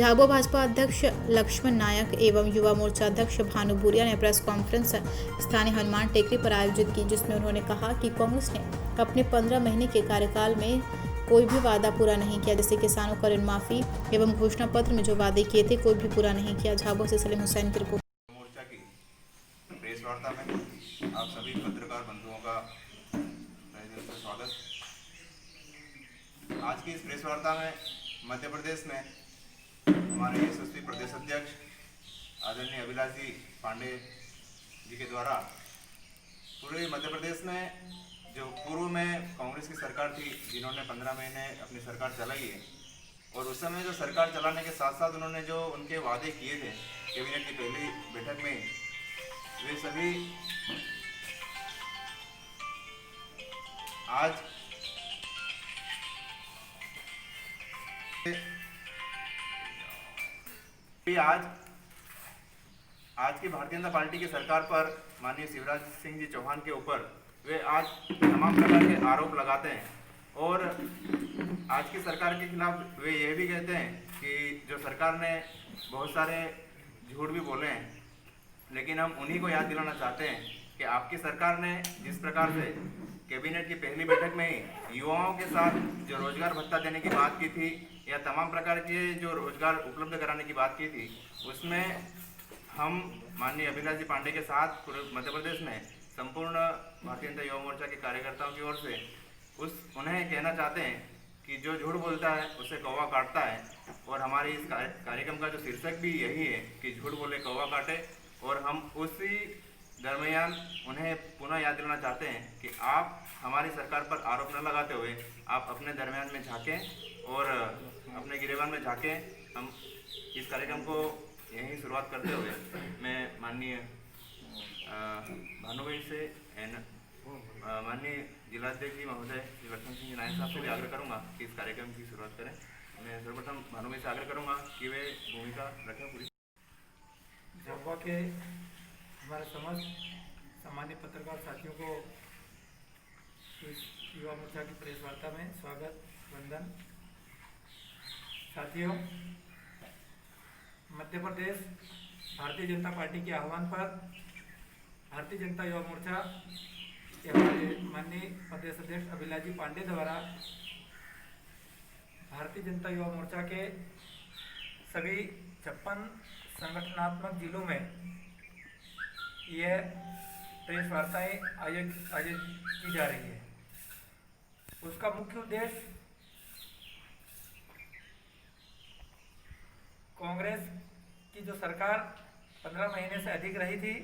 झाबुआ भाजपा अध्यक्ष लक्ष्मण नायक एवं युवा मोर्चा अध्यक्ष भानु भूरिया ने प्रेस कॉन्फ्रेंस स्थानीय हनुमान टेकरी पर आयोजित की, जिसमें उन्होंने कहा कि कांग्रेस ने अपने 15 महीने के कार्यकाल में कोई भी वादा पूरा नहीं किया, जैसे किसानों का ऋण माफी एवं घोषणा पत्र में जो वादे किए थे कोई भी पूरा नहीं किया। झाबुआ से सलीम हुसैन की रिपोर्ट। मोर्चा की प्रेस वार्ता में आप सभी पत्रकार बंधुओं का तहे दिल से स्वागत। आज की इस प्रेस वार्ता में मध्य प्रदेश में हमारे यशस्वी प्रदेश अध्यक्ष आदरणीय अभिलाष जी पांडे जी के द्वारा पूरे मध्य प्रदेश में जो पूर्व में कांग्रेस की सरकार थी, जिन्होंने 15 महीने अपनी सरकार चलाई है, और उस समय जो सरकार चलाने के साथ साथ उन्होंने जो उनके वादे किए थे कैबिनेट की पहली बैठक में, वे सभी आज की भारतीय जनता पार्टी की सरकार पर माननीय शिवराज सिंह जी चौहान के ऊपर वे आज तमाम प्रकार के आरोप लगाते हैं, और आज की सरकार के खिलाफ वे यह भी कहते हैं कि जो सरकार ने बहुत सारे झूठ भी बोले हैं, लेकिन हम उन्हीं को याद दिलाना चाहते हैं कि आपकी सरकार ने जिस प्रकार से कैबिनेट की पहली बैठक में ही युवाओं के साथ जो रोजगार भत्ता देने की बात की थी या तमाम प्रकार के जो रोजगार उपलब्ध कराने की बात की थी, उसमें हम माननीय अभिलाष जी पांडे के साथ पूरे मध्य प्रदेश में संपूर्ण भारतीय जनता युवा मोर्चा के कार्यकर्ताओं की ओर से उन्हें कहना चाहते हैं कि जो झूठ बोलता है उसे कौवा काटता है, और हमारे इस कार्यक्रम का जो शीर्षक भी यही है कि झूठ बोले कौवा काटे। और हम उसी दरमियान उन्हें पुनः याद दिलाना चाहते हैं कि आप हमारी सरकार पर आरोप न लगाते हुए आप अपने दरमियान में झांकें और अपने गिरेबान में झांकें। हम इस कार्यक्रम को यहीं शुरुआत करते हुए मैं माननीय भानु भाई से माननीय जिलाध्यक्ष जी महोदय श्री लक्ष्मण सिंह जी नायक साहब से भी आग्रह करूँगा कि इस कार्यक्रम की शुरुआत करें। मैं सर्वप्रथम भानु भाई से आग्रह करूँगा कि वे भूमिका रखें पूरी। झाबुआ के हमारे समस्त सामान्य पत्रकार साथियों को इस युवा मोर्चा की प्रेस वार्ता में स्वागत वंदन। साथियों, मध्य प्रदेश भारतीय जनता पार्टी के आह्वान पर भारतीय जनता युवा मोर्चा के हमारे माननीय प्रदेश अध्यक्ष अभिलाष जी पांडे द्वारा भारतीय जनता युवा मोर्चा के सभी 56 संगठनात्मक जिलों में यह प्रेस वार्ताएं आयोजित की जा रही है। उसका मुख्य उद्देश्य कांग्रेस की जो सरकार 15 महीने से अधिक रही थी,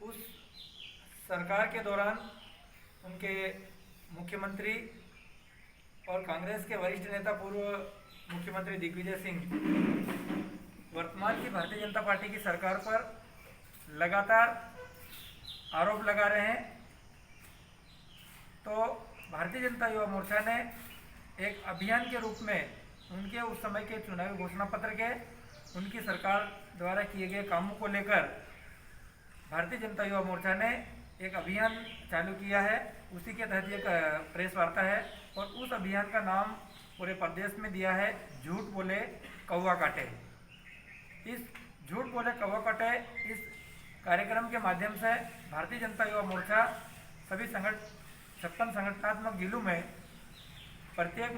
उस सरकार के दौरान उनके मुख्यमंत्री और कांग्रेस के वरिष्ठ नेता पूर्व मुख्यमंत्री दिग्विजय सिंह वर्तमान की भारतीय जनता पार्टी की सरकार पर लगातार आरोप लगा रहे हैं। तो भारतीय जनता युवा मोर्चा ने एक अभियान के रूप में उनके उस समय के चुनावी घोषणा पत्र के उनकी सरकार द्वारा किए गए कामों को लेकर भारतीय जनता युवा मोर्चा ने एक अभियान चालू किया है। उसी के तहत एक प्रेस वार्ता है, और उस अभियान का नाम पूरे प्रदेश में दिया है झूठ बोले कौवा काटे। इस झूठ बोले कौवा काटे इस कार्यक्रम के माध्यम से भारतीय जनता युवा मोर्चा सभी 56 संगठनात्मक जिलों में प्रत्येक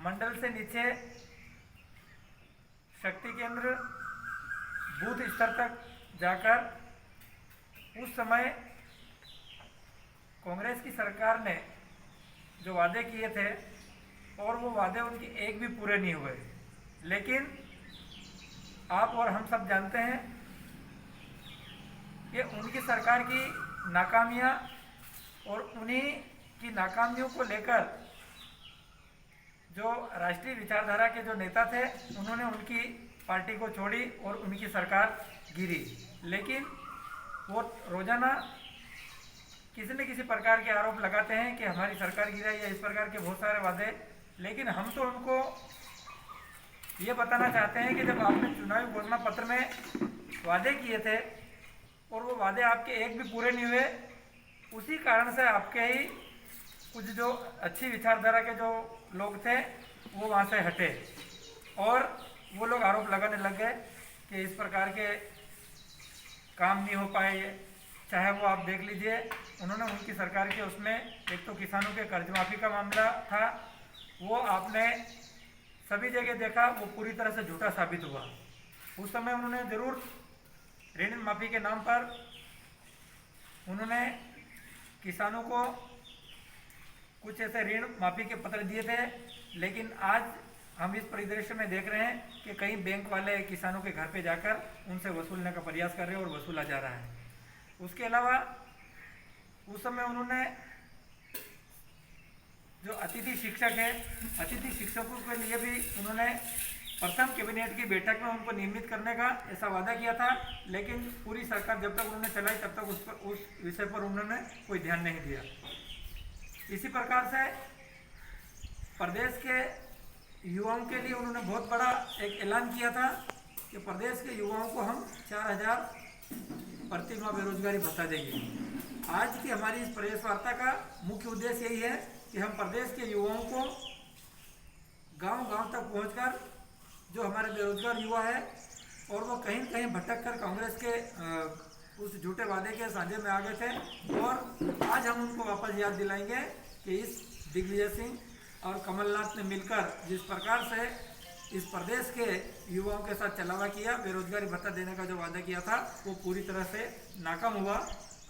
मंडल से नीचे शक्ति केंद्र बूथ स्तर तक जाकर उस समय कांग्रेस की सरकार ने जो वादे किए थे और वो वादे उनके एक भी पूरे नहीं हुए, लेकिन आप और हम सब जानते हैं कि उनकी सरकार की नाकामियां और उन्हीं की नाकामियों को लेकर जो राष्ट्रीय विचारधारा के जो नेता थे उन्होंने उनकी पार्टी को छोड़ी और उनकी सरकार गिरी। लेकिन वो रोजाना किसी न किसी प्रकार के आरोप लगाते हैं कि हमारी सरकार गिरा या इस प्रकार के बहुत सारे वादे, लेकिन हम तो उनको ये बताना चाहते हैं कि जब आपने चुनावी घोषणा पत्र में वादे किए थे और वो वादे आपके एक भी पूरे नहीं हुए, उसी कारण से आपके ही कुछ जो अच्छी विचारधारा के जो लोग थे वो वहाँ से हटे और वो लोग आरोप लगाने लग गए कि इस प्रकार के काम नहीं हो पाए। चाहे वो आप देख लीजिए, उन्होंने उनकी सरकार के उसमें एक तो किसानों के कर्ज माफ़ी का मामला था, वो आपने सभी जगह देखा, वो पूरी तरह से झूठा साबित हुआ। उस समय उन्होंने ज़रूर ऋण माफ़ी के नाम पर उन्होंने किसानों को कुछ ऐसे ऋण माफ़ी के पत्र दिए थे, लेकिन आज हम इस परिदृश्य में देख रहे हैं कि कई बैंक वाले किसानों के घर पे जाकर उनसे वसूलने का प्रयास कर रहे हैं और वसूला जा रहा है। उसके अलावा उस समय उन्होंने जो अतिथि शिक्षक है, अतिथि शिक्षकों के लिए भी उन्होंने प्रथम कैबिनेट की बैठक में उनको नियमित करने का ऐसा वादा किया था, लेकिन पूरी सरकार जब तक उन्होंने चलाई तब तक उस विषय पर उन्होंने कोई ध्यान नहीं दिया। इसी प्रकार से प्रदेश के युवाओं के लिए उन्होंने बहुत बड़ा एक ऐलान किया था कि प्रदेश के युवाओं को हम 4000 प्रति माह बेरोजगारी भत्ता देंगे। आज की हमारी इस प्रेस वार्ता का मुख्य उद्देश्य यही है कि हम प्रदेश के युवाओं को गांव-गांव तक पहुंचकर जो हमारे बेरोजगार युवा है और वो कहीं कहीं भटक कर कांग्रेस के उस झूठे वादे के सांझे में आ गए थे, और आज हम उनको वापस याद दिलाएंगे कि इस दिग्विजय सिंह और कमलनाथ ने मिलकर जिस प्रकार से इस प्रदेश के युवाओं के साथ चलावा किया, बेरोजगारी भत्ता देने का जो वादा किया था वो पूरी तरह से नाकाम हुआ।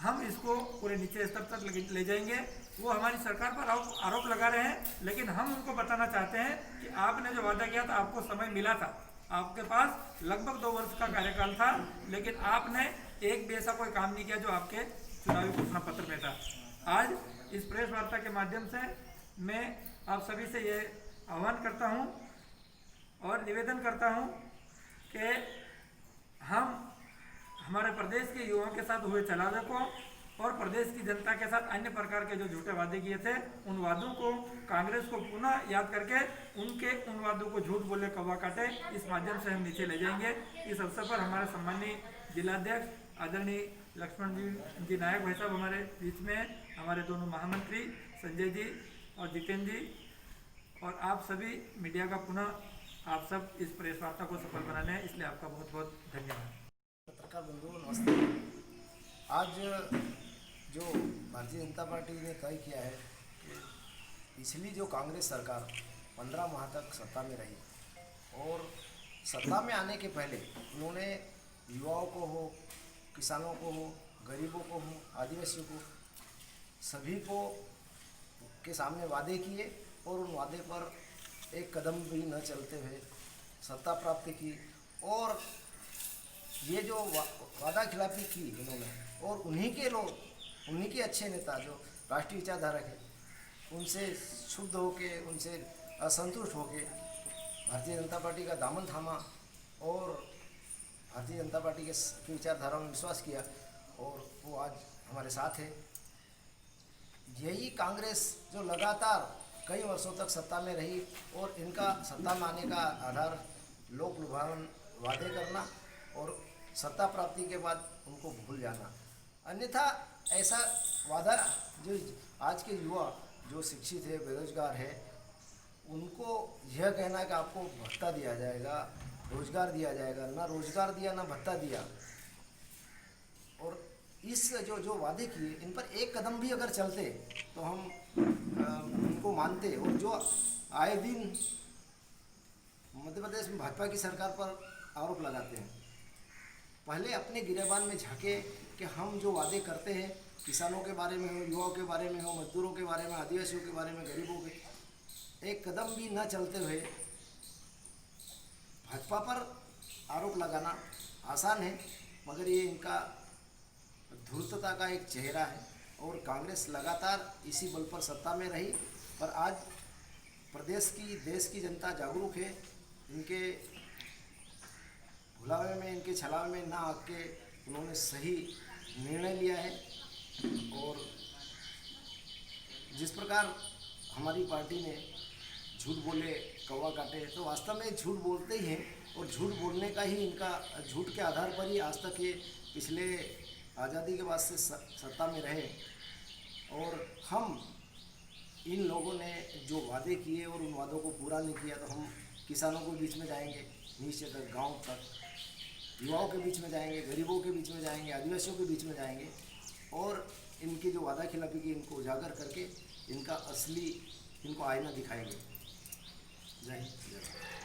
हम इसको पूरे नीचे स्तर तक ले जाएंगे। वो हमारी सरकार पर आरोप लगा रहे हैं, लेकिन हम उनको बताना चाहते हैं कि आपने जो वादा किया था, आपको समय मिला था, आपके पास लगभग 2 वर्ष का कार्यकाल था, लेकिन आपने एक भी ऐसा कोई काम नहीं किया जो आपके चुनावी घोषणा पत्र में था। आज इस प्रेस वार्ता के माध्यम से मैं आप सभी से ये आह्वान करता हूँ और निवेदन करता हूँ कि हम हमारे प्रदेश के युवाओं के साथ हुए चलावे को और प्रदेश की जनता के साथ अन्य प्रकार के जो झूठे वादे किए थे, उन वादों को कांग्रेस को पुनः याद करके उन वादों को झूठ बोले कौवा काटे, इस माध्यम से हम नीचे ले जाएंगे। इस अवसर पर हमारे सम्मानीय जिलाध्यक्ष आदरणीय लक्ष्मण जी नायक भाई साहब हमारे बीच में, हमारे दोनों महामंत्री संजय जी और जितेंद्र जी, और आप सभी मीडिया का पुनः आप सब इस प्रेस वार्ता को सफल बनाने हैं, इसलिए आपका बहुत बहुत धन्यवाद। पत्रकार बंधुओं नमस्ते। आज जो भारतीय जनता पार्टी ने तय किया है कि पिछली जो कांग्रेस सरकार 15 माह तक सत्ता में रही और सत्ता में आने के पहले उन्होंने युवाओं को हो, किसानों को हो, गरीबों को हो, आदिवासियों को, सभी को के सामने वादे किए और उन वादे पर एक कदम भी न चलते हुए सत्ता प्राप्ति की। और ये जो वादा खिलाफी की इन्होंने, और उन्हीं के अच्छे नेता जो राष्ट्रीय विचारधारक है, उनसे क्षुब्ध होके, उनसे असंतुष्ट होके भारतीय जनता पार्टी का दामन थामा और भारतीय जनता पार्टी के विचारधारा में विश्वास किया और वो आज हमारे साथ है। यही कांग्रेस जो लगातार कई वर्षों तक सत्ता में रही और इनका सत्ता में आने का आधार लोक लुभावन वादे करना और सत्ता प्राप्ति के बाद उनको भूल जाना। अन्यथा ऐसा वादा जो आज के युवा जो शिक्षित है, बेरोजगार है, उनको यह कहना कि आपको भत्ता दिया जाएगा, रोजगार दिया जाएगा, ना रोजगार दिया ना भत्ता दिया, और इस जो वादे किए इन पर एक कदम भी अगर चलते तो हम उनको मानते। और जो आए दिन मध्य प्रदेश में भाजपा की सरकार पर आरोप लगाते हैं, पहले अपने गिरेबान में झांके कि हम जो वादे करते हैं, किसानों के बारे में हो, युवाओं के बारे में हो, मजदूरों के बारे में, आदिवासियों के बारे में, गरीबों के, एक कदम भी न चलते हुए भाजपा पर आरोप लगाना आसान है, मगर ये इनका धूर्तता का एक चेहरा है। और कांग्रेस लगातार इसी बल पर सत्ता में रही, पर आज प्रदेश की, देश की जनता जागरूक है। इनके भुलावे में, इनके छलावे में ना आके उन्होंने सही निर्णय लिया है। और जिस प्रकार हमारी पार्टी ने झूठ बोले कौवा काटे, तो वास्तव में झूठ बोलते ही हैं और झूठ बोलने का ही इनका, झूठ के आधार पर ही आज तक ये पिछले आज़ादी के बाद से सत्ता में रहे। और हम इन लोगों ने जो वादे किए और उन वादों को पूरा नहीं किया, तो हम किसानों के बीच में जाएंगे, नीचे तक, गांव तक, युवाओं के बीच में जाएंगे, गरीबों के बीच में जाएंगे, आदिवासियों के बीच में जाएंगे और इनकी जो वादा खिलाफी की इनको उजागर करके इनका असली इनको आईना दिखाएंगे। जय हिंद, जय भारत।